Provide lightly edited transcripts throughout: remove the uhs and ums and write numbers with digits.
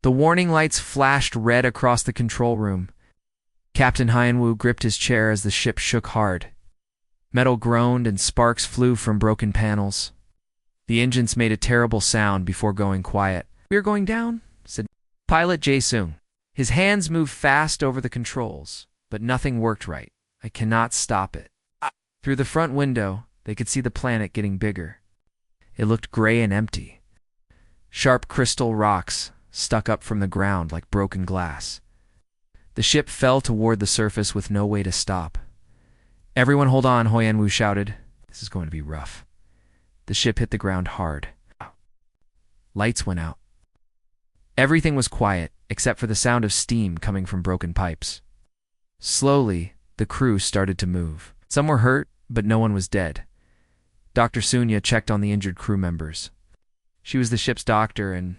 The warning lights flashed red across the control room. Captain Hyenwoo gripped his chair as the ship shook hard. Metal groaned and sparks flew from broken panels. The engines made a terrible sound before going quiet. "We're going down," said Pilot Jae-sung. His hands moved fast over the controls, but nothing worked right. "I cannot stop it." Through the front window, they could see the planet getting bigger. It looked gray and empty. Sharp crystal rocks stuck up from the ground like broken glass. The ship fell toward the surface with no way to stop. "Everyone hold on," Hyenwoo shouted. "This is going to be rough." The ship hit the ground hard. Lights went out. Everything was quiet, except for the sound of steam coming from broken pipes. Slowly, the crew started to move. Some were hurt, but no one was dead. Dr. Sunya checked on the injured crew members. She was the ship's doctor and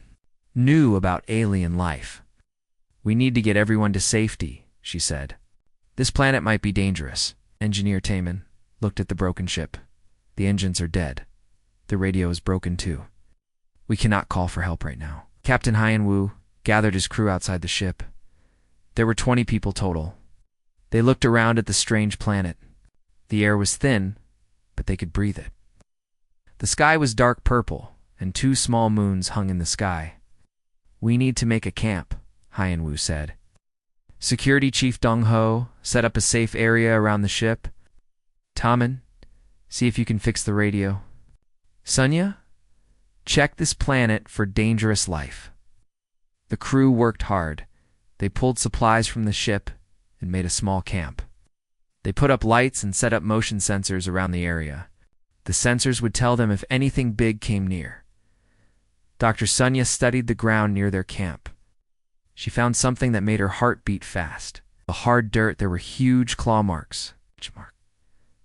knew about alien life. "We need to get everyone to safety," she said. "This planet might be dangerous." Engineer Taemin looked at the broken ship. "The engines are dead. The radio is broken too. We cannot call for help right now." Captain Hyenwoo gathered his crew outside the ship. There were 20 people total. They looked around at the strange planet. The air was thin, but they could breathe it. The sky was dark purple, and 2 small moons hung in the sky. "We need to make a camp," Hyenwoo said. Security Chief Dong-ho set up a safe area around the ship. "Taemin, see if you can fix the radio. Sunya, check this planet for dangerous life." The crew worked hard. They pulled supplies from the ship and made a small camp. They put up lights and set up motion sensors around the area. The sensors would tell them if anything big came near. Dr. Sunya studied the ground near their camp. She found something that made her heart beat fast. The hard dirt, there were huge claw marks. Each mark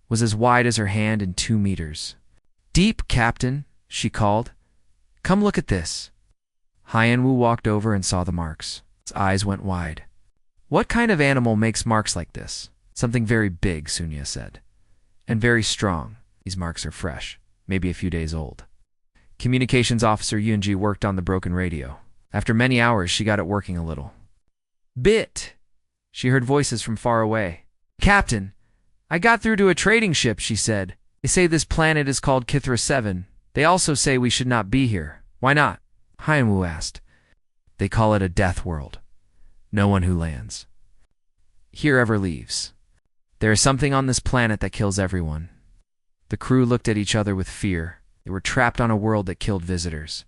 was as wide as her hand and 2 meters. "Deep, Captain," she called. "Come look at this." Hyenwoo walked over and saw the marks. His eyes went wide. "What kind of animal makes marks like this?" "Something very big," Sunya said. "And very strong. These marks are fresh, maybe a few days old." Communications Officer Yoonji worked on the broken radio. After many hours, she got it working a little. "Bit!" She heard voices from far away. "Captain, I got through to a trading ship," she said. "They say this planet is called Kithra 7. They also say we should not be here. Why not?" Hyenwoo asked. "They call it a death world. No one who lands here ever leaves. There is something on this planet that kills everyone." The crew looked at each other with fear. They were trapped on a world that killed visitors.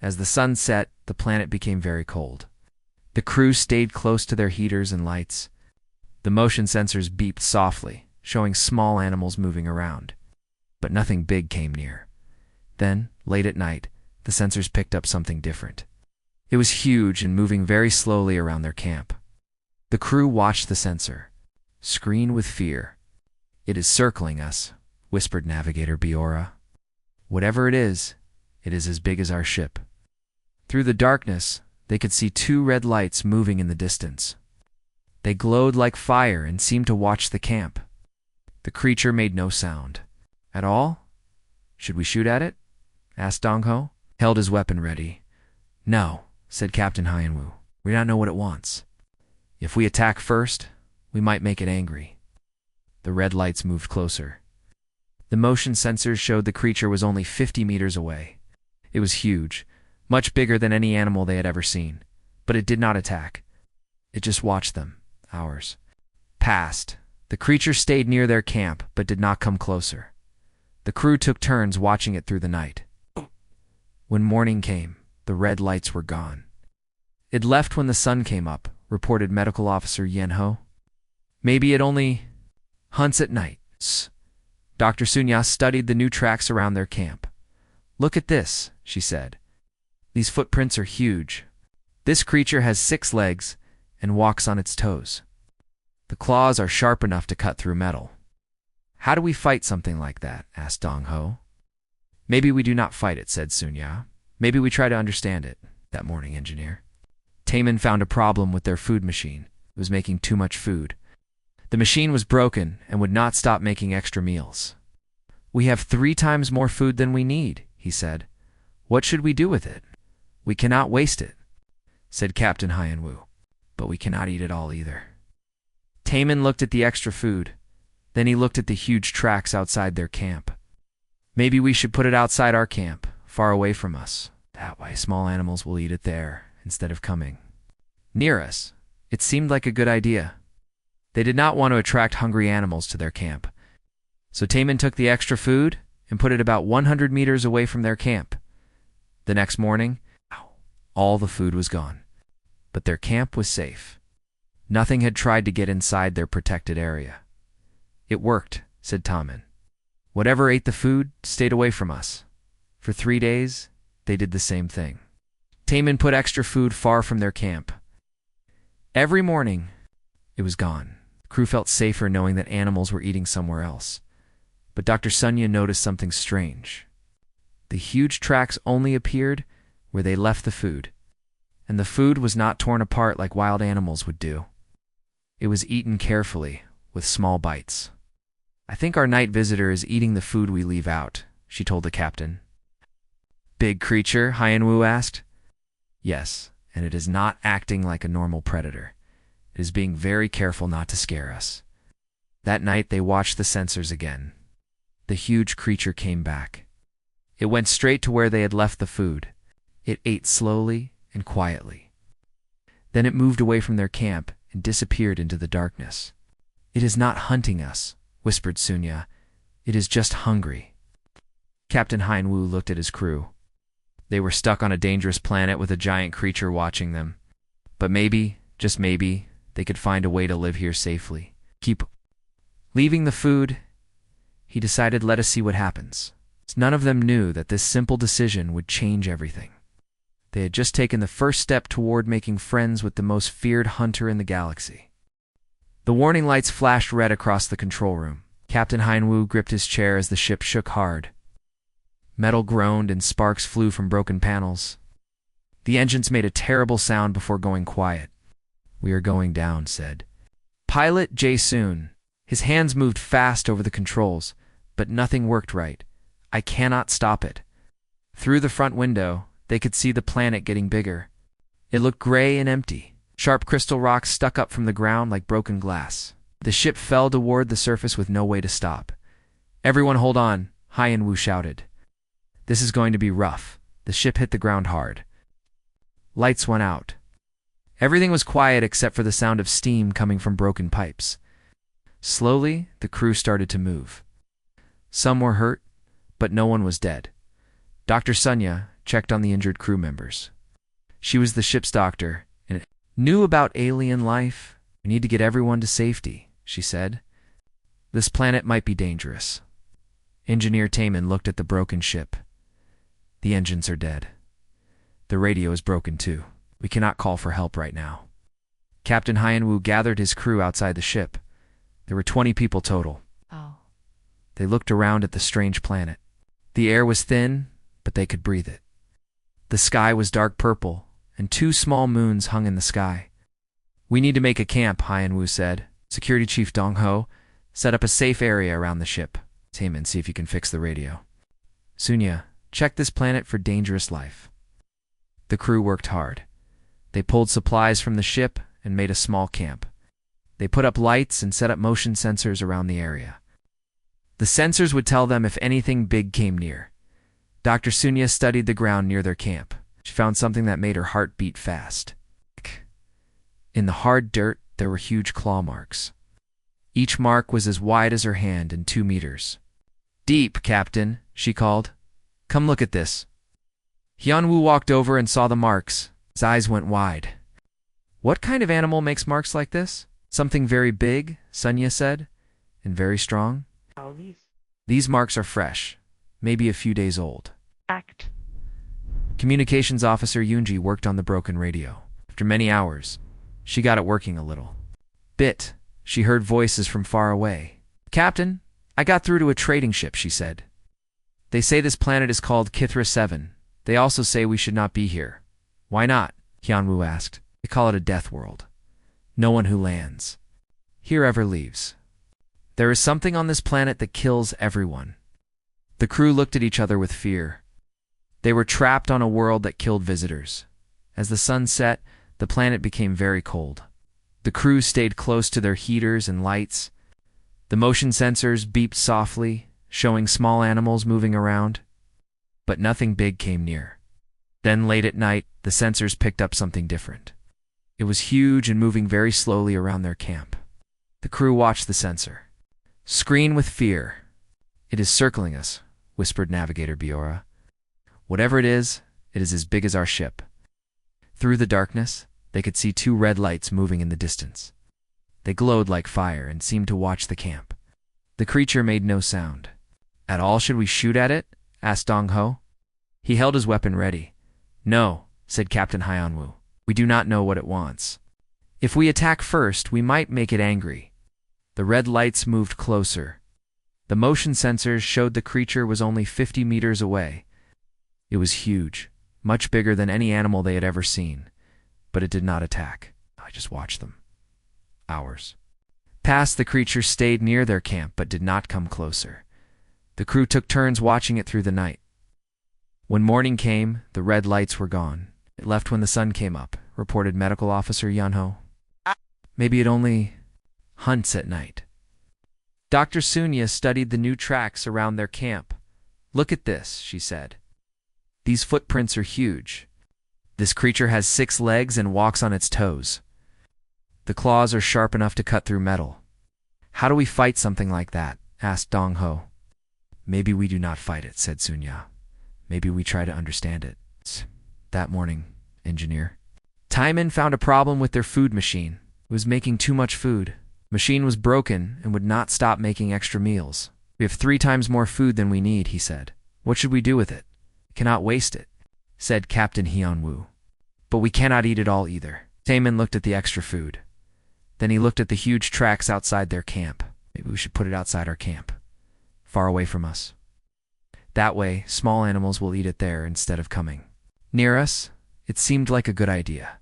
As the sun set, the planet became very cold. The crew stayed close to their heaters and lights. The motion sensors beeped softly, showing small animals moving around. But nothing big came near. Then, late at night, the sensors picked up something different. It was huge and moving very slowly around their camp. The crew watched the sensor, screamed with fear. "It is circling us," whispered Navigator Biora. "Whatever it is as big as our ship." Through the darkness, they could see 2 red lights moving in the distance. They glowed like fire and seemed to watch the camp. The creature made no sound. "At all? Should we shoot at it?" asked Dong-ho. Held his weapon ready. "No," said Captain Hyenwoo. "We do not know what it wants. If we attack first, we might make it angry." The red lights moved closer. The motion sensors showed the creature was only 50 meters away. It was huge, much bigger than any animal they had ever seen. But it did not attack. It just watched them, hours passed. The creature stayed near their camp, but did not come closer. The crew took turns watching it through the night. When morning came, the red lights were gone. "It left when the sun came up," reported Medical Officer Yen-ho. "Maybe it only hunts at night." Dr. Sunya studied the new tracks around their camp. "Look at this," she said. "These footprints are huge. This creature has 6 legs and walks on its toes. The claws are sharp enough to cut through metal." "How do we fight something like that?" asked Dong-ho. "Maybe we do not fight it," said Sunya. "Maybe we try to understand it." That morning, Engineer Taemin found a problem with their food machine. It was making too much food. The machine was broken and would not stop making extra meals. "We have 3 times more food than we need," he said. "What should we do with it? We cannot waste it." said Captain Hyanwu. But we cannot eat it all either. Taman looked at the extra food. Then he looked at the huge tracks outside their camp. Maybe we should put it outside our camp, far away from us. That way small animals will eat it there, instead of coming near us. It seemed like a good idea. They did not want to attract hungry animals to their camp. So Taman took the extra food and put it about 100 meters away from their camp. The next morning, all the food was gone. But their camp was safe. Nothing had tried to get inside their protected area. It worked, said Taman. Whatever ate the food stayed away from us. For 3 days, they did the same thing. Taman put extra food far from their camp. Every morning, it was gone. The crew felt safer knowing that animals were eating somewhere else. But Dr. Sunya noticed something strange. The huge tracks only appeared where they left the food, and the food was not torn apart like wild animals would do. It was eaten carefully, with small bites. I think our night visitor is eating the food we leave out, she told the captain. Big creature? Hyanwu asked. Yes, and it is not acting like a normal predator. It is being very careful not to scare us. That night they watched the sensors again. The huge creature came back. It went straight to where they had left the food. It ate slowly and quietly. Then it moved away from their camp and disappeared into the darkness. It is not hunting us, whispered Sunya. It is just hungry. Captain Hyanwu looked at his crew. They were stuck on a dangerous planet with a giant creature watching them. But maybe, just maybe, they could find a way to live here safely. Keep leaving the food. He decided, let us see what happens. None of them knew that this simple decision would change everything. They had just taken the first step toward making friends with the most feared hunter in the galaxy. The warning lights flashed red across the control room. Captain Hyanwu gripped his chair as the ship shook hard. Metal groaned and sparks flew from broken panels. The engines made a terrible sound before going quiet. We are going down, said Pilot Jae-soon. His hands moved fast over the controls, but nothing worked right. I cannot stop it. Through the front window, they could see the planet getting bigger. It looked gray and empty. Sharp crystal rocks stuck up from the ground like broken glass. The ship fell toward the surface with no way to stop. Everyone hold on, Hyanwu shouted. This is going to be rough. The ship hit the ground hard. Lights went out. Everything was quiet except for the sound of steam coming from broken pipes. Slowly, the crew started to move. Some were hurt, but no one was dead. Dr. Sunya checked on the injured crew members. She was the ship's doctor and knew about alien life. We need to get everyone to safety, she said. This planet might be dangerous. Engineer Taman looked at the broken ship. The engines are dead. The radio is broken too. We cannot call for help right now. Captain Hyanwu gathered his crew outside the ship. There were 20 people total. Oh. They looked around at the strange planet. The air was thin, but they could breathe it. The sky was dark purple, and 2 small moons hung in the sky. We need to make a camp, Hyanwu said. Security Chief Dong-ho, set up a safe area around the ship. Taman, see if you can fix the radio. Sunya, check this planet for dangerous life. The crew worked hard. They pulled supplies from the ship and made a small camp. They put up lights and set up motion sensors around the area. The sensors would tell them if anything big came near. Dr. Sunya studied the ground near their camp. She found something that made her heart beat fast. In the hard dirt, there were huge claw marks. Each mark was as wide as her hand and 2 meters. Deep, Captain, she called. Come look at this. Hyanwu walked over and saw the marks. His eyes went wide. What kind of animal makes marks like this? Something very big, Sunya said, and very strong. How These marks are fresh, maybe a few days old. act? Communications officer Yoonji worked on the broken radio. After many hours, she got it working a little. She heard voices from far away. Captain, I got through to a trading ship, she said. They say this planet is called Kithra 7. They also say we should not be here. Why not? Hyanwu asked. They call it a death world. No one who lands here ever leaves. There is something on this planet that kills everyone. The crew looked at each other with fear. They were trapped on a world that killed visitors, As the sun set, the planet became very cold. The crew stayed close to their heaters and lights. The motion sensors beeped softly, showing small animals moving around. But nothing big came near. Then late at night, the sensors picked up something different. It was huge and moving very slowly around their camp. The crew watched the sensor. "Screen with fear. It is circling us," whispered Navigator Biora. "Whatever it is as big as our ship." Through the darkness, they could see two red lights moving in the distance. They glowed like fire and seemed to watch the camp. The creature made no sound. "At all should we shoot at it?" asked Dong Ho. He held his weapon ready. "No," said Captain Hyanwu. "We do not know what it wants. If we attack first, we might make it angry." The red lights moved closer. The motion sensors showed the creature was only 50 meters away. It was huge, much bigger than any animal they had ever seen, but it did not attack. I just watched them. Hours passed. The creature stayed near their camp but did not come closer. The crew took turns watching it through the night. When morning came, the red lights were gone. It left when the sun came up, reported Medical Officer Yunho. "Maybe it only hunts at night." Dr. Sunya studied the new tracks around their camp. "Look at this," she said. "These footprints are huge. This creature has 6 legs and walks on its toes. The claws are sharp enough to cut through metal." "How do we fight something like that?" asked Dong Ho. "Maybe we do not fight it," said Sunya. "Maybe we try to understand it." That morning, engineer Timon found a problem with their food machine. It was making too much food. The machine was broken and would not stop making extra meals. "We have 3 times more food than we need," he said. "What should we do with it?" "Cannot waste it," said Captain Hyunwoo. "But we cannot eat it all either." Timon looked at the extra food. Then he looked at the huge tracks outside their camp. "Maybe we should put it outside our camp, far away from us. That way, small animals will eat it there instead of coming near us." It seemed like a good idea.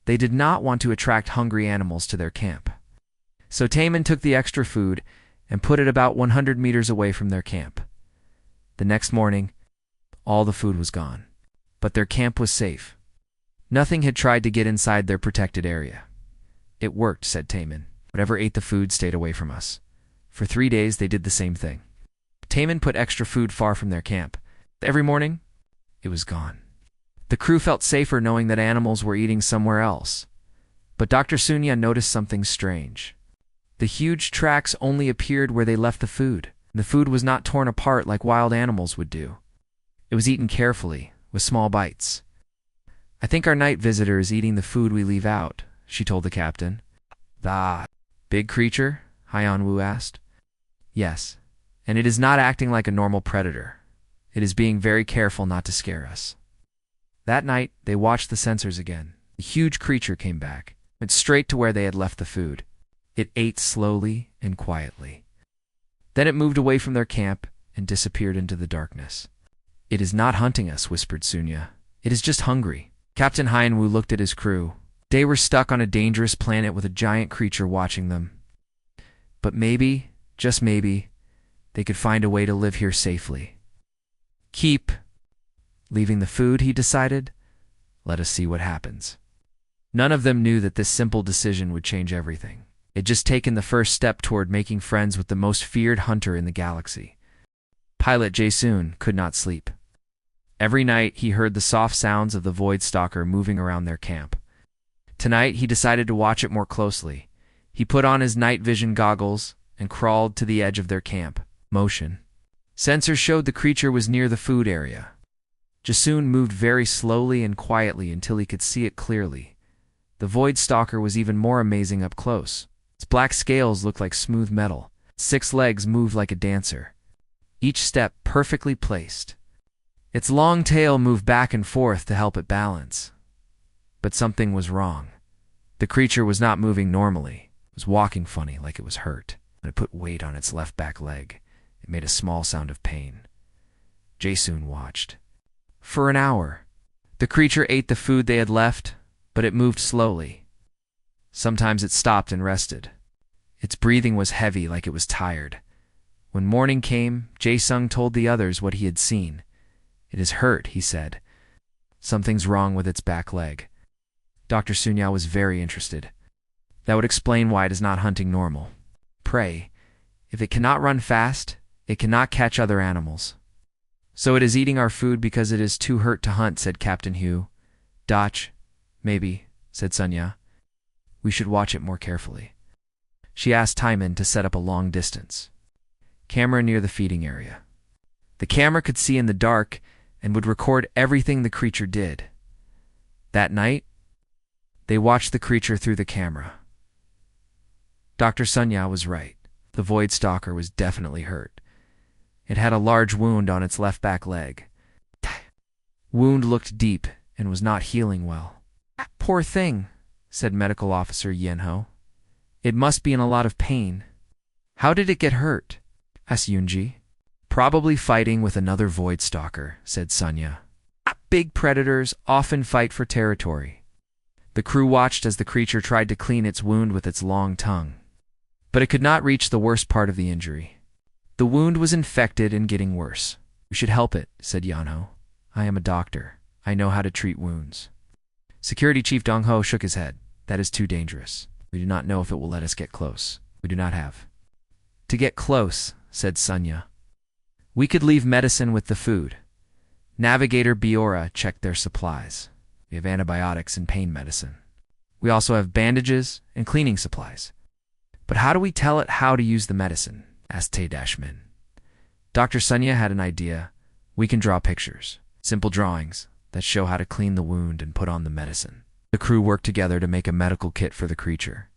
They did not want to attract hungry animals to their camp. So Timon took the extra food and put it about 100 meters away from their camp. The next morning, all the food was gone. But their camp was safe. Nothing had tried to get inside their protected area. "It worked," said Timon. "Whatever ate the food stayed away from us." For 3 days, they did the same thing. Timon put extra food far from their camp. Every morning, it was gone. The crew felt safer knowing that animals were eating somewhere else. But Dr. Sunya noticed something strange. The huge tracks only appeared where they left the food. The food was not torn apart like wild animals would do. It was eaten carefully, with small bites. "I think our night visitor is eating the food we leave out," she told the captain. "The big creature?" Hyanwu asked. "Yes, and it is not acting like a normal predator. It is being very careful not to scare us." That night, they watched the sensors again. The huge creature came back, went straight to where they had left the food. It ate slowly and quietly. Then it moved away from their camp and disappeared into the darkness. "It is not hunting us," whispered Sunya. "It is just hungry." Captain Hyanwu looked at his crew. They were stuck on a dangerous planet with a giant creature watching them. But maybe, just maybe, they could find a way to live here safely. "Keep leaving the food," he decided. "Let us see what happens." None of them knew that this simple decision would change everything. They'd just taken the first step toward making friends with the most feared hunter in the galaxy. Pilot Jae-soon could not sleep. Every night he heard the soft sounds of the Void Stalker moving around their camp. Tonight he decided to watch it more closely. He put on his night vision goggles and crawled to the edge of their camp. Motion sensors showed the creature was near the food area. Jae-soon moved very slowly and quietly until he could see it clearly. The Void Stalker was even more amazing up close. Its black scales looked like smooth metal. 6 legs moved like a dancer, each step perfectly placed. Its long tail moved back and forth to help it balance. But something was wrong. The creature was not moving normally. It was walking funny, like it was hurt. When it put weight on its left back leg, it made a small sound of pain. Jae-soon watched. For an hour, the creature ate the food they had left, but it moved slowly. Sometimes it stopped and rested. Its breathing was heavy, like it was tired. When morning came, Jae-sung told the others what he had seen. "It is hurt," he said. Something's wrong with its back leg. Dr. Sunya was very interested. That would explain why it is not hunting normal. Prey. If it cannot run fast, it cannot catch other animals. So it is eating our food because it is too hurt to hunt, said Captain Hugh. Dotch, maybe, said Sunya. We should watch it more carefully. She asked Timon to set up a long distance camera near the feeding area. The camera could see in the dark and would record everything the creature did. That night, they watched the creature through the camera. Dr. Sunya was right. The void stalker was definitely hurt. It had a large wound on its left back leg. Wound looked deep and was not healing well. Poor thing, said Medical Officer Yenho. It must be in a lot of pain. How did it get hurt? Asked Yunji. Probably fighting with another void stalker, said Sunya. Big predators often fight for territory. The crew watched as the creature tried to clean its wound with its long tongue. But it could not reach the worst part of the injury. The wound was infected and getting worse. We should help it, said Yanho. I am a doctor. I know how to treat wounds. Security Chief Dong Ho shook his head. That is too dangerous. We do not know if it will let us get close. We do not have. To get close, said Sunya. We could leave medicine with the food. Navigator Biora checked their supplies. We have antibiotics and pain medicine. We also have bandages and cleaning supplies. But how do we tell it how to use the medicine? Asked Tae-Min. Dr. Sunya had an idea. We can draw pictures, simple drawings, that show how to clean the wound and put on the medicine. The crew worked together to make a medical kit for the creature.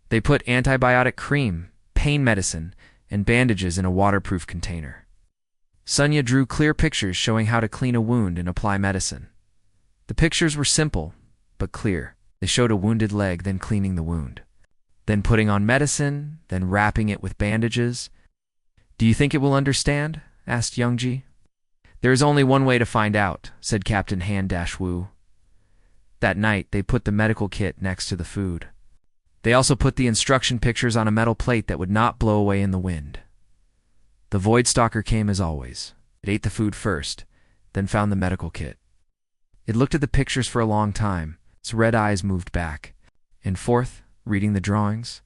They put antibiotic cream, pain medicine, and bandages in a waterproof container. Sunya drew clear pictures showing how to clean a wound and apply medicine. The pictures were simple, but clear. They showed a wounded leg, then cleaning the wound, then putting on medicine, then wrapping it with bandages. Do you think it will understand? Asked Youngji. There is only one way to find out, said Captain Han-Wu. That night, they put the medical kit next to the food. They also put the instruction pictures on a metal plate that would not blow away in the wind. The Void Stalker came as always. It ate the food first, then found the medical kit. It looked at the pictures for a long time. Its red eyes moved back and forth, reading the drawings.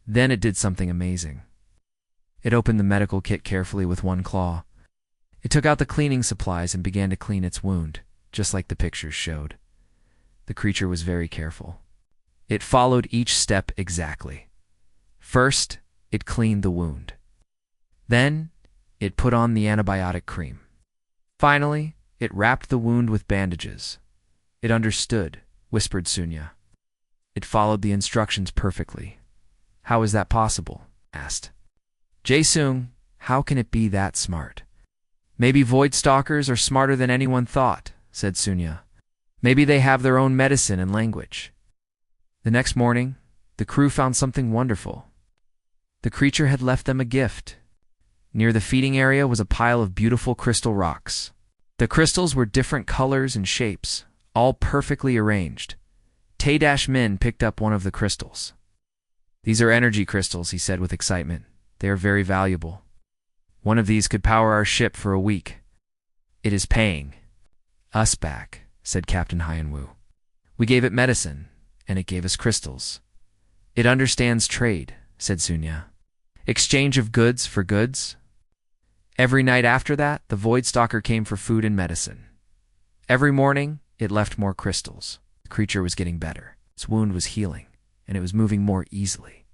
Then it did something amazing. It opened the medical kit carefully with one claw. It took out the cleaning supplies and began to clean its wound, just like the pictures showed. The creature was very careful. It followed each step exactly. First, it cleaned the wound. Then, it put on the antibiotic cream. Finally, it wrapped the wound with bandages. It understood, whispered Sunya. It followed the instructions perfectly. How is that possible? Asked. Jae-sung, how can it be that smart? Maybe Void Stalkers are smarter than anyone thought, said Sunya. Maybe they have their own medicine and language. The next morning, the crew found something wonderful. The creature had left them a gift. Near the feeding area was a pile of beautiful crystal rocks. The crystals were different colors and shapes, all perfectly arranged. Tae-Min picked up one of the crystals. These are energy crystals, he said with excitement. They are very valuable. One of these could power our ship for a week. It is paying us back, said Captain Hyenwoo. We gave it medicine, and it gave us crystals. It understands trade, said Sunya. Exchange of goods for goods. Every night after that, the Void Stalker came for food and medicine. Every morning, it left more crystals. The creature was getting better. Its wound was healing, and it was moving more easily.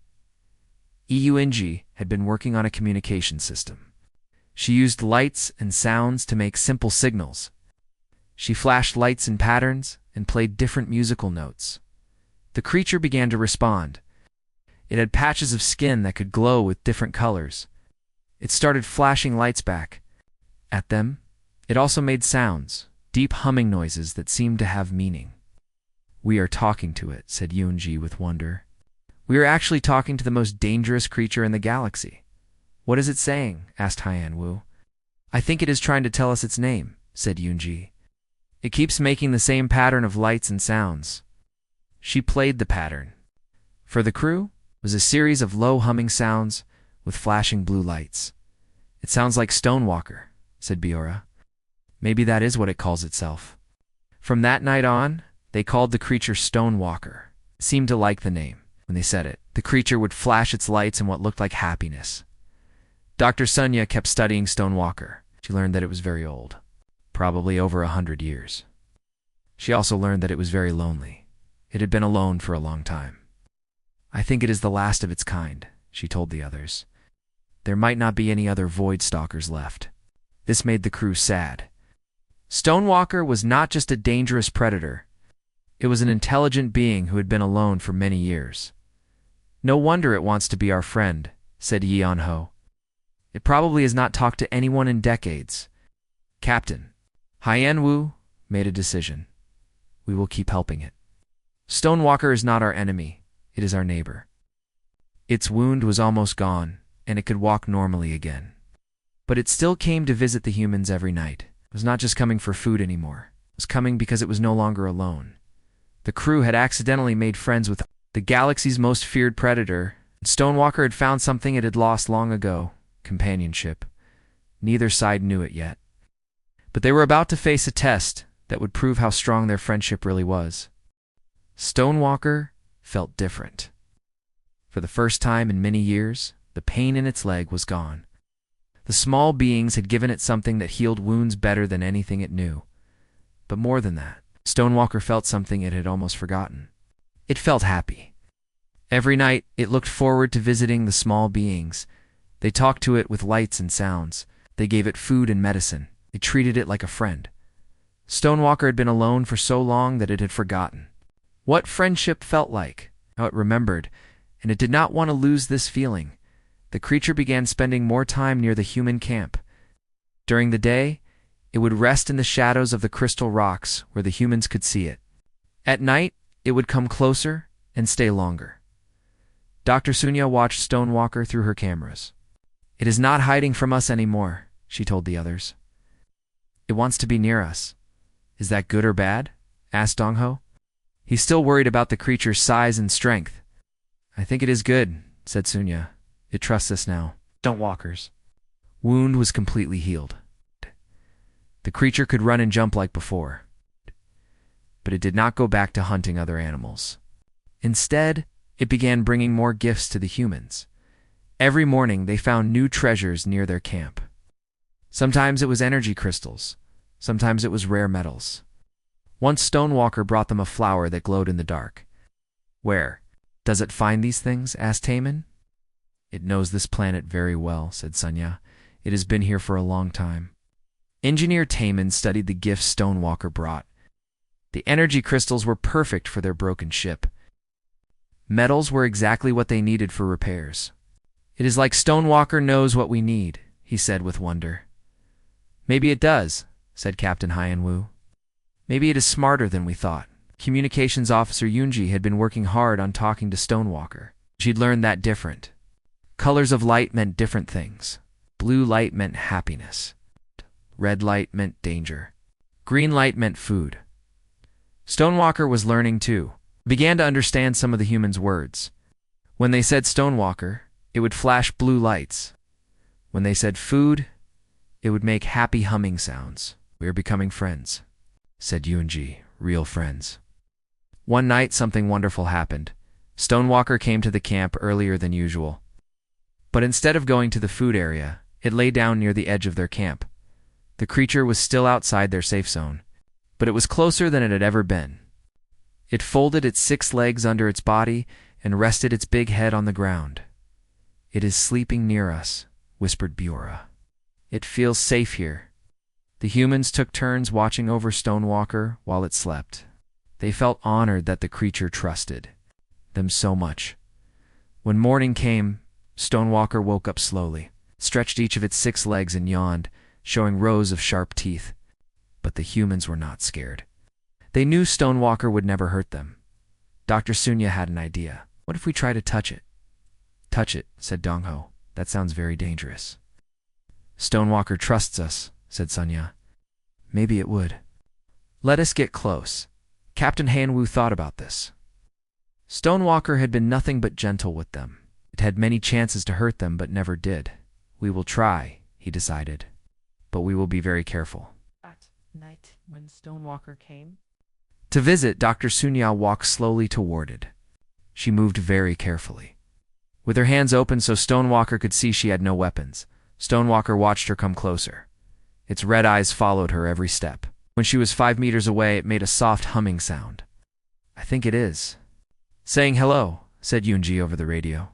Eunji had been working on a communication system. She used lights and sounds to make simple signals. She flashed lights and patterns and played different musical notes. The creature began to respond. It had patches of skin that could glow with different colors. It started flashing lights back at them. It also made sounds, deep humming noises that seemed to have meaning. We are talking to it, said Yoonji with wonder. We are actually talking to the most dangerous creature in the galaxy. What is it saying? Asked Hyenwoo. I think it is trying to tell us its name, said Yoonji. It keeps making the same pattern of lights and sounds. She played the pattern. For the crew, it was a series of low humming sounds with flashing blue lights. It sounds like Stonewalker, said Biora. Maybe that is what it calls itself. From that night on, they called the creature Stonewalker. It seemed to like the name. When they said it, the creature would flash its lights in what looked like happiness. Dr. Sunya kept studying Stonewalker. She learned that it was very old, probably over 100 years. She also learned that it was very lonely. It had been alone for a long time. I think it is the last of its kind, she told the others. There might not be any other void stalkers left. This made the crew sad. Stonewalker was not just a dangerous predator. It was an intelligent being who had been alone for many years. No wonder it wants to be our friend, said Yeon-ho. It probably has not talked to anyone in decades. Captain Hyen-woo made a decision. We will keep helping it. Stonewalker is not our enemy. It is our neighbor. Its wound was almost gone, and it could walk normally again. But it still came to visit the humans every night. It was not just coming for food anymore. It was coming because it was no longer alone. The crew had accidentally made friends with the galaxy's most feared predator. Stonewalker had found something it had lost long ago: companionship. Neither side knew it yet. But they were about to face a test that would prove how strong their friendship really was. Stonewalker felt different. For the first time in many years, the pain in its leg was gone. The small beings had given it something that healed wounds better than anything it knew. But more than that, Stonewalker felt something it had almost forgotten. It felt happy. Every night, it looked forward to visiting the small beings. They talked to it with lights and sounds. They gave it food and medicine. They treated it like a friend. Stonewalker had been alone for so long that it had forgotten what friendship felt like, how it remembered, and it did not want to lose this feeling. The creature began spending more time near the human camp. During the day, it would rest in the shadows of the crystal rocks where the humans could see it. At night, it would come closer and stay longer. Dr. Sunya watched Stonewalker through her cameras. It is not hiding from us anymore, she told the others. It wants to be near us. Is that good or bad? Asked Dong-ho. He's still worried about the creature's size and strength. I think it is good, said Sunya. It trusts us now. Stonewalker's wound was completely healed. The creature could run and jump like before. But it did not go back to hunting other animals. Instead, it began bringing more gifts to the humans. Every morning, they found new treasures near their camp. Sometimes it was energy crystals. Sometimes it was rare metals. Once Stonewalker brought them a flower that glowed in the dark. Where does it find these things? Asked Taemin. It knows this planet very well, said Sunya. It has been here for a long time. Engineer Taemin studied the gifts Stonewalker brought. The energy crystals were perfect for their broken ship. Metals were exactly what they needed for repairs. It is like Stonewalker knows what we need, he said with wonder. Maybe it does, said Captain Hyen-woo. Maybe it is smarter than we thought. Communications Officer Yoonji had been working hard on talking to Stonewalker. She'd learned that different. Colors of light meant different things. Blue light meant happiness. Red light meant danger. Green light meant food. Stonewalker was learning too. Began to understand some of the humans' words. When they said Stonewalker, it would flash blue lights. When they said food, it would make happy humming sounds. We are becoming friends, said Yoonji, real friends. One night, something wonderful happened. Stonewalker came to the camp earlier than usual. But instead of going to the food area, it lay down near the edge of their camp. The creature was still outside their safe zone, but it was closer than it had ever been. It folded its 6 legs under its body and rested its big head on the ground. It is sleeping near us, whispered Biora. It feels safe here. The humans took turns watching over Stonewalker while it slept. They felt honored that the creature trusted them so much. When morning came, Stonewalker woke up slowly, stretched each of its 6 legs and yawned, showing rows of sharp teeth. But the humans were not scared. They knew Stonewalker would never hurt them. Dr. Sunya had an idea. What if we try to touch it? Touch it, said Dong-ho. That sounds very dangerous. Stonewalker trusts us, said Sunya. Maybe it would. Let us get close. Captain Hyen-woo thought about this. Stonewalker had been nothing but gentle with them. It had many chances to hurt them, but never did. We will try, he decided. But we will be very careful. At night, when Stonewalker came, To visit, Dr. Sunya walked slowly toward it. She moved very carefully. With her hands open so Stonewalker could see she had no weapons, Stonewalker watched her come closer. Its red eyes followed her every step. When she was 5 meters away, it made a soft humming sound. "I think it is." "Saying hello," said Yunji over the radio.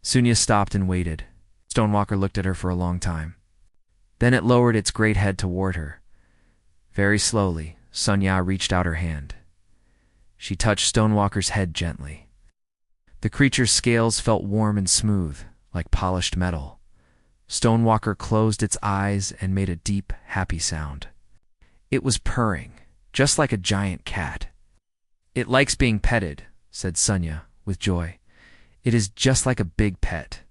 Sunya stopped and waited. Stonewalker looked at her for a long time. Then it lowered its great head toward her. Very slowly, Sunya reached out her hand. She touched Stonewalker's head gently. The creature's scales felt warm and smooth, like polished metal. Stonewalker closed its eyes and made a deep, happy sound. It was purring, just like a giant cat. "It likes being petted," said Sunya, with joy. "It is just like a big pet."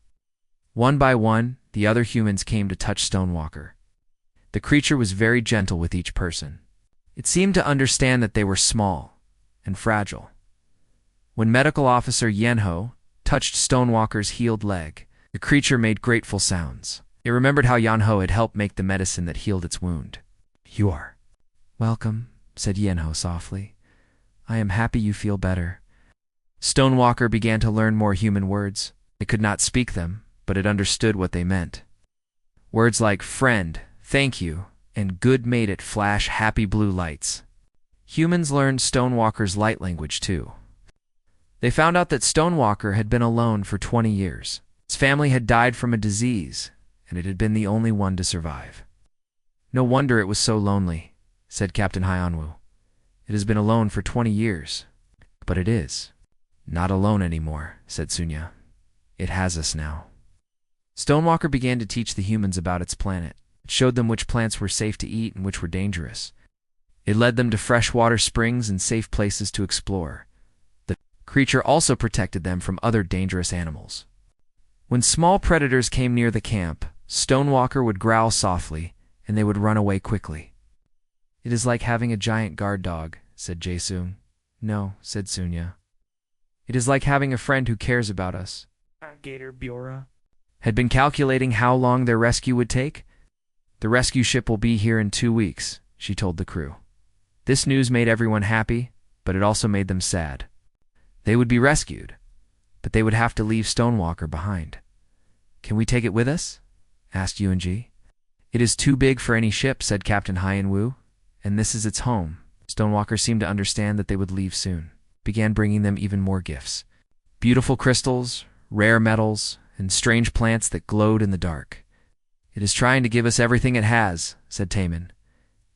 One by one, the other humans came to touch Stonewalker. The creature was very gentle with each person. It seemed to understand that they were small and fragile. When Medical Officer Yenho touched Stonewalker's healed leg, the creature made grateful sounds. It remembered how Yenho had helped make the medicine that healed its wound. "You are welcome," said Yenho softly. "I am happy you feel better." Stonewalker began to learn more human words. It could not speak them, but it understood what they meant. Words like friend, thank you, and good made it flash happy blue lights. Humans learned Stonewalker's light language too. They found out that Stonewalker had been alone for 20 years. His family had died from a disease, and it had been the only one to survive. "No wonder it was so lonely," said Captain Hyanwu. "It has been alone for 20 years. But it is not alone anymore," said Sunya. "It has us now." Stonewalker began to teach the humans about its planet. It showed them which plants were safe to eat and which were dangerous. It led them to freshwater springs and safe places to explore. The creature also protected them from other dangerous animals. When small predators came near the camp, Stonewalker would growl softly, and they would run away quickly. "It is like having a giant guard dog," said Jae-sung. "No," said Sunya. "It is like having a friend who cares about us." Gator Biora had been calculating how long their rescue would take. "The rescue ship will be here in 2 weeks," she told the crew. This news made everyone happy, but it also made them sad. They would be rescued, but they would have to leave Stonewalker behind. "Can we take it with us?" asked Yunji. "It is too big for any ship," said Captain Hyanwu, "and this is its home." Stonewalker seemed to understand that they would leave soon. Began bringing them even more gifts. Beautiful crystals, rare metals, and strange plants that glowed in the dark. "It is trying to give us everything it has," said Taemin.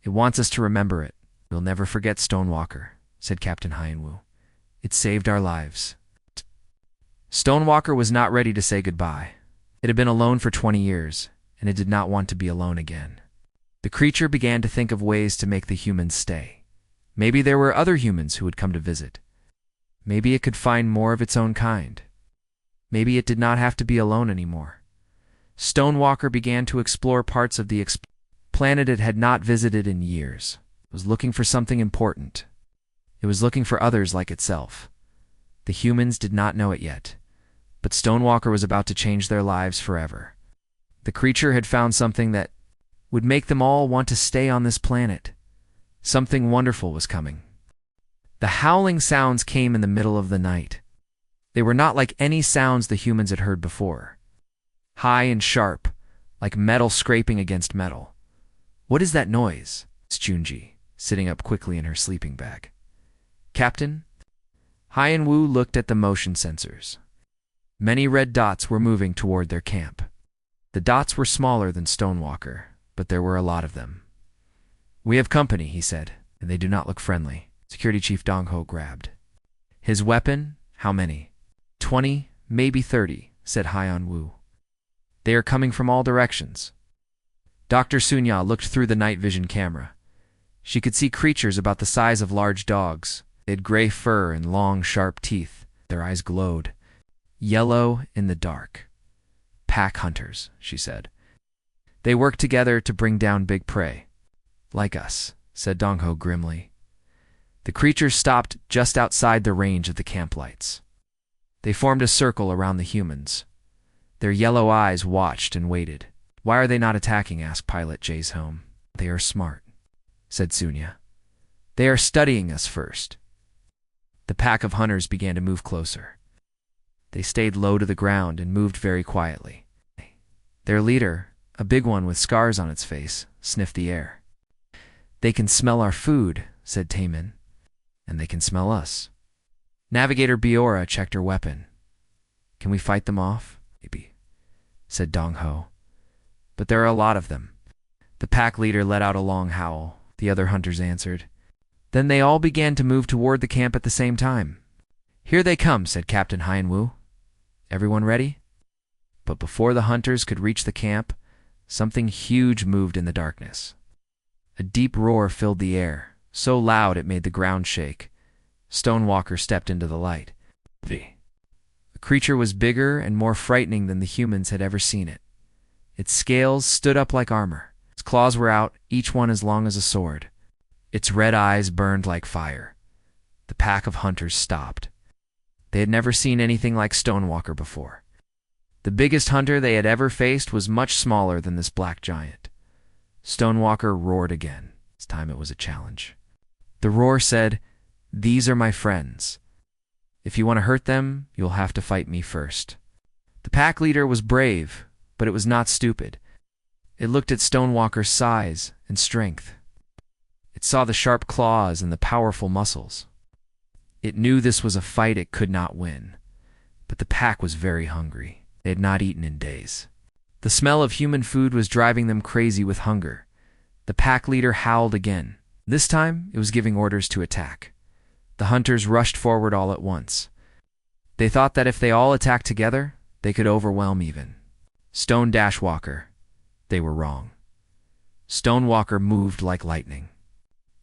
"It wants us to remember it." "We'll never forget Stonewalker," said Captain Hyanwu. "It saved our lives." Stonewalker was not ready to say goodbye. It had been alone for 20 years, and it did not want to be alone again. The creature began to think of ways to make the humans stay. Maybe there were other humans who would come to visit. Maybe it could find more of its own kind. Maybe it did not have to be alone anymore. Stonewalker began to explore parts of the planet it had not visited in years. It was looking for something important. It was looking for others like itself. The humans did not know it yet, but Stonewalker was about to change their lives forever. The creature had found something that would make them all want to stay on this planet. Something wonderful was coming. The howling sounds came in the middle of the night. They were not like any sounds the humans had heard before. High and sharp, like metal scraping against metal. "What is that noise?" asked Junji, sitting up quickly in her sleeping bag. "Captain?" Hyanwu looked at the motion sensors. Many red dots were moving toward their camp. The dots were smaller than Stonewalker, but there were a lot of them. "We have company," he said, "and they do not look friendly." Security Chief Dong-ho grabbed his weapon. "How many?" 20, maybe 30, said Hyanwu. "They are coming from all directions." Dr. Sunya looked through the night vision camera. She could see creatures about the size of large dogs. They had gray fur and long, sharp teeth. Their eyes glowed. "Yellow in the dark. Pack hunters," she said. "They work together to bring down big prey." "Like us," said Dong-ho grimly. The creatures stopped just outside the range of the camp lights. They formed a circle around the humans. Their yellow eyes watched and waited. "Why are they not attacking?" asked Pilot Jae-home. "They are smart," said Sunya. They are studying us first. The pack of hunters began to move closer. They stayed low to the ground and moved very quietly. Their leader, a big one with scars on its face, sniffed the air. "They can smell our food," said Taemin, "and they can smell us." Navigator Biora checked her weapon. "Can we fight them off?" "Maybe," said Dong-ho. "But there are a lot of them." The pack leader let out a long howl. The other hunters answered. Then they all began to move toward the camp at the same time. "Here they come," said Captain Hyen-woo. "Everyone ready?" But before the hunters could reach the camp, something huge moved in the darkness. A deep roar filled the air, so loud it made the ground shake. Stonewalker stepped into the light. The creature was bigger and more frightening than the humans had ever seen it. Its scales stood up like armor. Its claws were out, each one as long as a sword. Its red eyes burned like fire. The pack of hunters stopped. They had never seen anything like Stonewalker before. The biggest hunter they had ever faced was much smaller than this black giant. Stonewalker roared again. This time it was a challenge. The roar said, "These are my friends. If you want to hurt them, you'll have to fight me first." The pack leader was brave, but it was not stupid. It looked at Stonewalker's size and strength. It saw the sharp claws and the powerful muscles. It knew this was a fight it could not win. But the pack was very hungry. They had not eaten in days. The smell of human food was driving them crazy with hunger. The pack leader howled again. This time, it was giving orders to attack. The hunters rushed forward all at once. They thought that if they all attacked together, they could overwhelm even Stone-Walker. They were wrong. Stonewalker moved like lightning.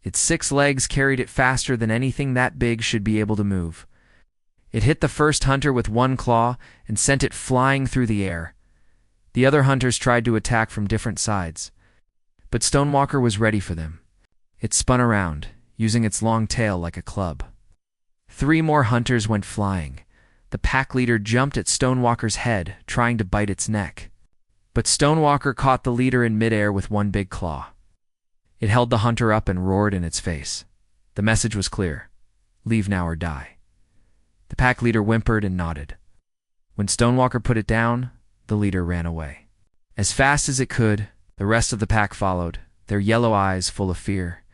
Its 6 legs carried it faster than anything that big should be able to move. It hit the first hunter with one claw and sent it flying through the air. The other hunters tried to attack from different sides, but Stonewalker was ready for them. It spun around, using its long tail like a club. 3 more hunters went flying. The pack leader jumped at Stonewalker's head, trying to bite its neck. But Stonewalker caught the leader in midair with one big claw. It held the hunter up and roared in its face. The message was clear: leave now or die. The pack leader whimpered and nodded. When Stonewalker put it down, the leader ran away. As fast as it could, the rest of the pack followed, their yellow eyes full of fear.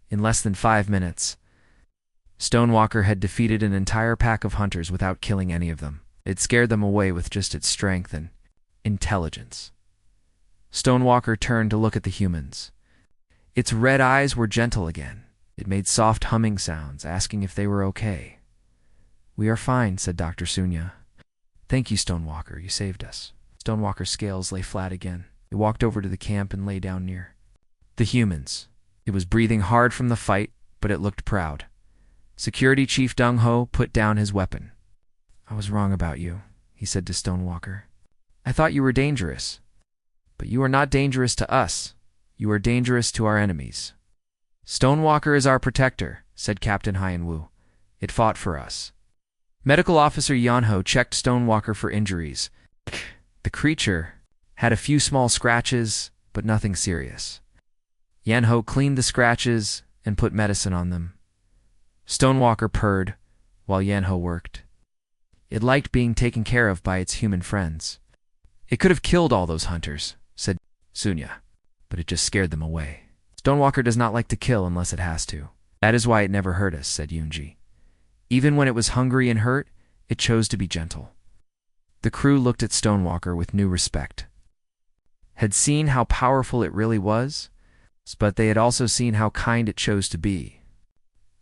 In less than 5 minutes, Stonewalker had defeated an entire pack of hunters without killing any of them. It scared them away with just its strength and intelligence. Stonewalker turned to look at the humans. Its red eyes were gentle again. It made soft humming sounds, asking if they were okay. "We are fine," said Dr. Sunya. "Thank you, Stonewalker. You saved us." Stonewalker's scales lay flat again. It walked over to the camp and lay down near the humans. It was breathing hard from the fight, but it looked proud. Security Chief Dong-ho put down his weapon. "I was wrong about you," he said to Stonewalker. "I thought you were dangerous. But you are not dangerous to us. You are dangerous to our enemies." "Stonewalker is our protector," said Captain Hyen-woo. "It fought for us." Medical Officer Yeonho checked Stonewalker for injuries. The creature had a few small scratches, but nothing serious. Yeonho cleaned the scratches and put medicine on them. Stonewalker purred while Yeonho worked. It liked being taken care of by its human friends. "It could have killed all those hunters," said Sunya, "but it just scared them away." "Stonewalker does not like to kill unless it has to. That is why it never hurt us," said Yoonji. "Even when it was hungry and hurt, it chose to be gentle." The crew looked at Stonewalker with new respect. Had seen how powerful it really was, but they had also seen how kind it chose to be.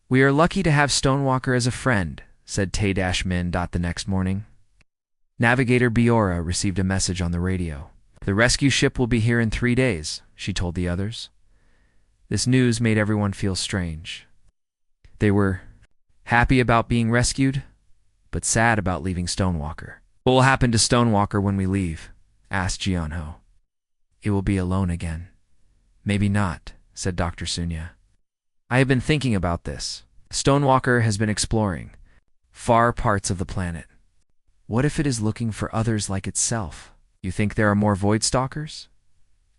"We are lucky to have Stonewalker as a friend," said Tae-min the next morning. Navigator Biora received a message on the radio. "The rescue ship will be here in 3 days," she told the others. This news made everyone feel strange. They were happy about being rescued, but sad about leaving Stonewalker. "What will happen to Stonewalker when we leave?" asked Yeonho. "It will be alone again." "Maybe not," said Dr. Sunya. "I have been thinking about this. Stonewalker has been exploring far parts of the planet. What if it is looking for others like itself?" "You think there are more Void Stalkers?"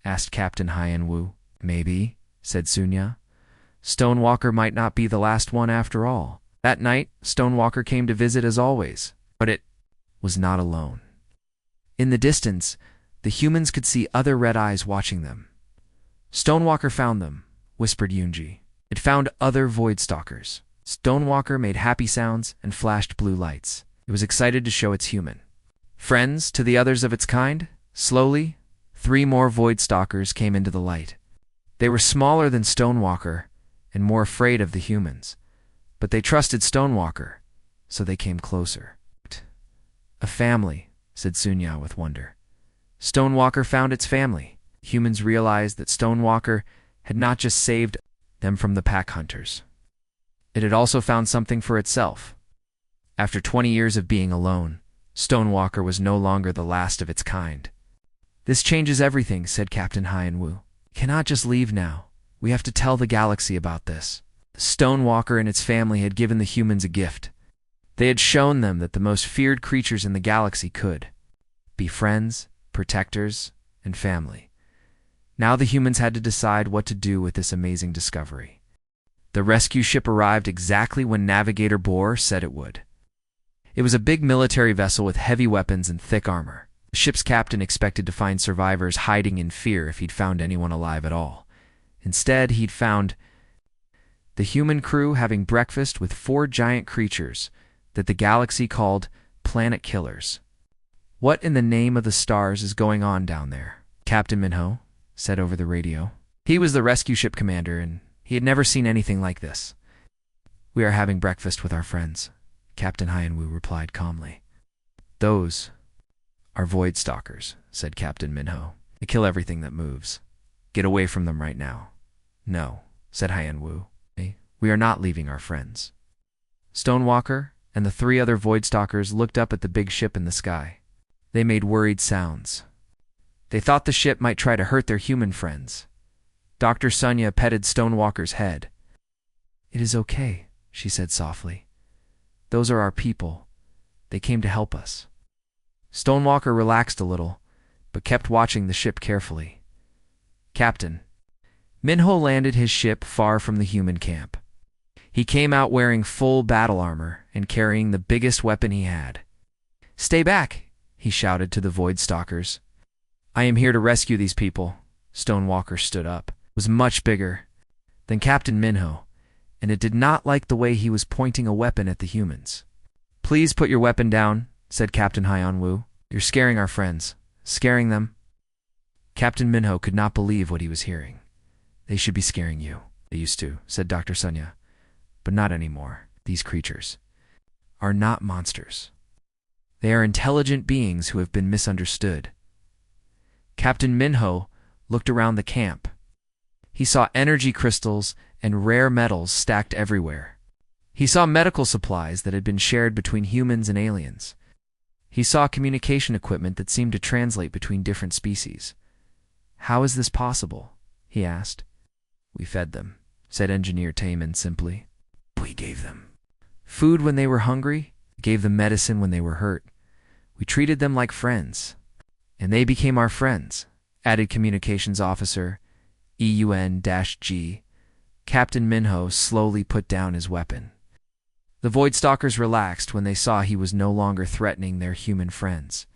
asked Captain Hyen-woo. "Maybe," said Sunya. Stonewalker might not be the last one after all. That night, Stonewalker came to visit as always, but it was not alone. In the distance, the humans could see other red eyes watching them. Stonewalker found them, whispered Yunji. It found other Void Stalkers. Stonewalker made happy sounds and flashed blue lights. It was excited to show its human friends to the others of its kind. Slowly, 3 more Void Stalkers came into the light. They were smaller than Stonewalker and more afraid of the humans, but they trusted Stonewalker, so they came closer. A family, said Sunya with wonder. Stonewalker found its family. Humans realized that Stonewalker had not just saved them from the pack hunters. It had also found something for itself. After 20 years of being alone, Stonewalker was no longer the last of its kind. This changes everything, said Captain Hyenwu. We cannot just leave now. We have to tell the galaxy about this. Stonewalker and its family had given the humans a gift. They had shown them that the most feared creatures in the galaxy could be friends, protectors, and family. Now the humans had to decide what to do with this amazing discovery. The rescue ship arrived exactly when Navigator Bohr said it would. It was a big military vessel with heavy weapons and thick armor. The ship's captain expected to find survivors hiding in fear if he'd found anyone alive at all. Instead, he'd found the human crew having breakfast with 4 giant creatures that the galaxy called planet killers. What in the name of the stars is going on down there? Captain Minho said over the radio. He was the rescue ship commander, and he had never seen anything like this. We are having breakfast with our friends, Captain Hyenwu replied calmly. Those are Void Stalkers, said Captain Minho. They kill everything that moves. Get away from them right now. No, said Hyenwu. We are not leaving our friends. Stonewalker and the 3 other Void Stalkers looked up at the big ship in the sky. They made worried sounds. They thought the ship might try to hurt their human friends. Dr. Sunya petted Stonewalker's head. It is okay, she said softly. Those are our people. They came to help us. Stonewalker relaxed a little, but kept watching the ship carefully. Captain. Minho landed his ship far from the human camp. He came out wearing full battle armor and carrying the biggest weapon he had. Stay back, he shouted to the Void Stalkers. I am here to rescue these people. Stonewalker stood up. It was much bigger than Captain Minho, and it did not like the way he was pointing a weapon at the humans. Please put your weapon down, said Captain Hyenwu. You're scaring our friends. Scaring them? Captain Minho could not believe what he was hearing. They should be scaring you. They used to, said Dr. Sunya. But not anymore. These creatures are not monsters. They are intelligent beings who have been misunderstood. Captain Minho looked around the camp. He saw energy crystals and rare metals stacked everywhere. He saw medical supplies that had been shared between humans and aliens. He saw communication equipment that seemed to translate between different species. How is this possible? He asked. We fed them, said Engineer Taman simply. We gave them food when they were hungry, gave them medicine when they were hurt. We treated them like friends, and they became our friends, added Communications Officer EUN-G. Captain Minho slowly put down his weapon. The Void Stalkers relaxed when they saw he was no longer threatening their human friends.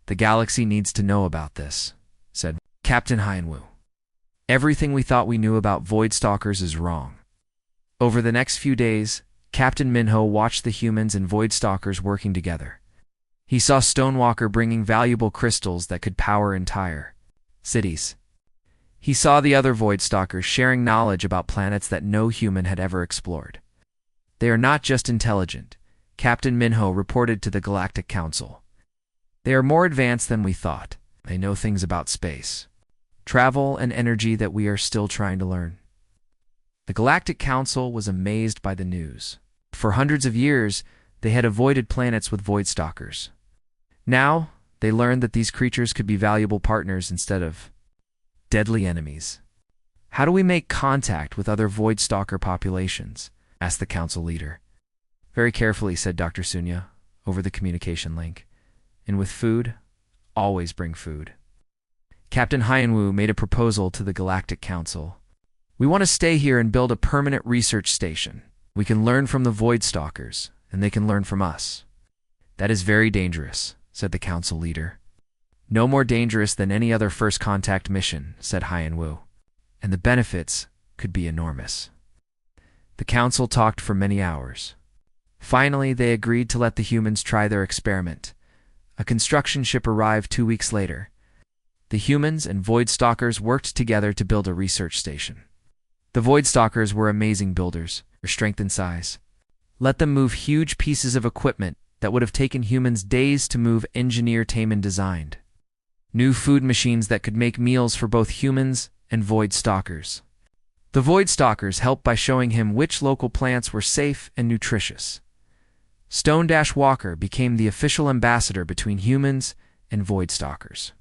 The galaxy needs to know about this, said Captain Hyenwu. Everything we thought we knew about Void Stalkers is wrong. Over the next few days, Captain Minho watched the humans and Void Stalkers working together. He saw Stonewalker bringing valuable crystals that could power entire cities. He saw the other Void Stalkers sharing knowledge about planets that no human had ever explored. They are not just intelligent, Captain Minho reported to the Galactic Council. They are more advanced than we thought. They know things about space, travel, and energy that we are still trying to learn. The Galactic Council was amazed by the news. For hundreds of years, they had avoided planets with Void Stalkers. Now, they learned that these creatures could be valuable partners instead of deadly enemies. How do we make contact with other Void Stalker populations? Asked the council leader. Very carefully, said Dr. Sunya, over the communication link. And with food, always bring food. Captain Hyenwu made a proposal to the Galactic Council. We want to stay here and build a permanent research station. We can learn from the Void Stalkers, and they can learn from us. That is very dangerous, said the council leader. No more dangerous than any other first contact mission, said Hyan-Woo. And the benefits could be enormous. The council talked for many hours. Finally, they agreed to let the humans try their experiment. A construction ship arrived 2 weeks later. The humans and Void Stalkers worked together to build a research station. The Void Stalkers were amazing builders, their strength and size. Let them move huge pieces of equipment that would have taken humans days to move engineer Taman designed. New food machines that could make meals for both humans and Void Stalkers. The Void Stalkers helped by showing him which local plants were safe and nutritious. Stone-Walker became the official ambassador between humans and Void Stalkers.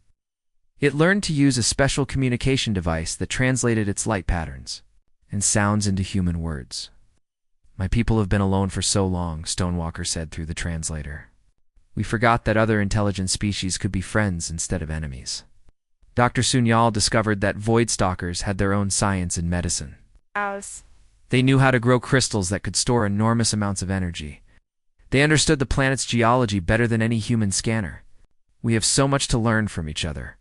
It learned to use a special communication device that translated its light patterns and sounds into human words. My people have been alone for so long, Stonewalker said through the translator. We forgot that other intelligent species could be friends instead of enemies. Dr. Sunyal discovered that Void Stalkers had their own science in medicine. They knew how to grow crystals that could store enormous amounts of energy. They understood the planet's geology better than any human scanner. We have so much to learn from each other.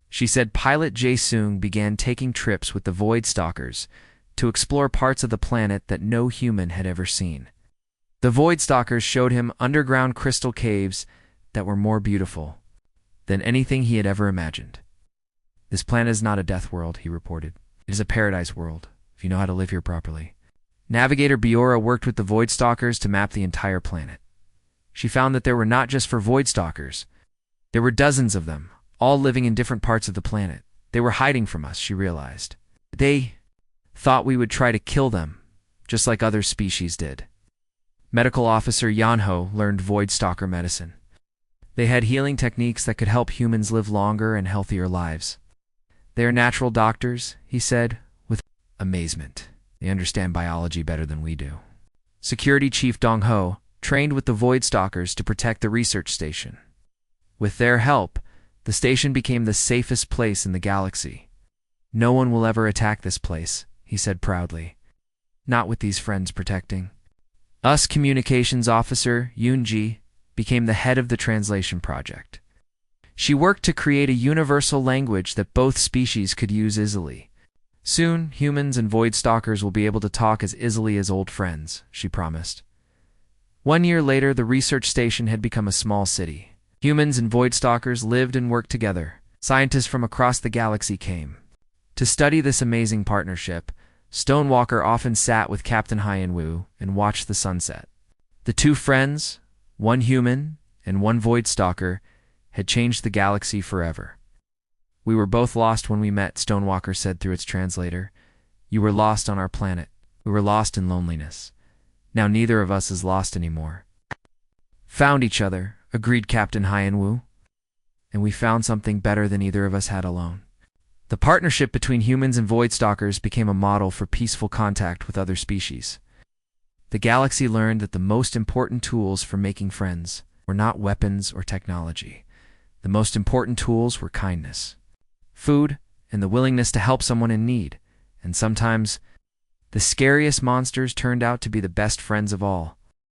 She said pilot Jae-Sung began taking trips with the Void Stalkers to explore parts of the planet that no human had ever seen. The Void Stalkers showed him underground crystal caves that were more beautiful than anything he had ever imagined. This planet is not a death world, he reported. It is a paradise world, if you know how to live here properly. Navigator Biora worked with the Void Stalkers to map the entire planet. She found that there were not just for Void Stalkers. There were dozens of them, all living in different parts of the planet. They were hiding from us, she realized. They thought we would try to kill them, just like other species did. Medical Officer Yanho learned Void Stalker medicine. They had healing techniques that could help humans live longer and healthier lives. They are natural doctors, he said, with amazement. They understand biology better than we do. Security Chief Dong-ho trained with the Void Stalkers to protect the research station. With their help, the station became the safest place in the galaxy. No one will ever attack this place, he said proudly. Not with these friends protecting. US Communications Officer Yoon-ji became the head of the translation project. She worked to create a universal language that both species could use easily. Soon, humans and Void Stalkers will be able to talk as easily as old friends, she promised. 1 year later, the research station had become a small city. Humans and Void Stalkers lived and worked together. Scientists from across the galaxy came. To study this amazing partnership, Stonewalker often sat with Captain Hyan-Woo and watched the sunset. The two friends, one human and one Void Stalker, had changed the galaxy forever. We were both lost when we met, Stonewalker said through its translator. You were lost on our planet. We were lost in loneliness. Now neither of us is lost anymore. Found each other, agreed Captain Hyan-Woo. And we found something better than either of us had alone. The partnership between humans and Void Stalkers became a model for peaceful contact with other species. The galaxy learned that the most important tools for making friends were not weapons or technology. The most important tools were kindness, food, and the willingness to help someone in need. And sometimes, the scariest monsters turned out to be the best friends of all.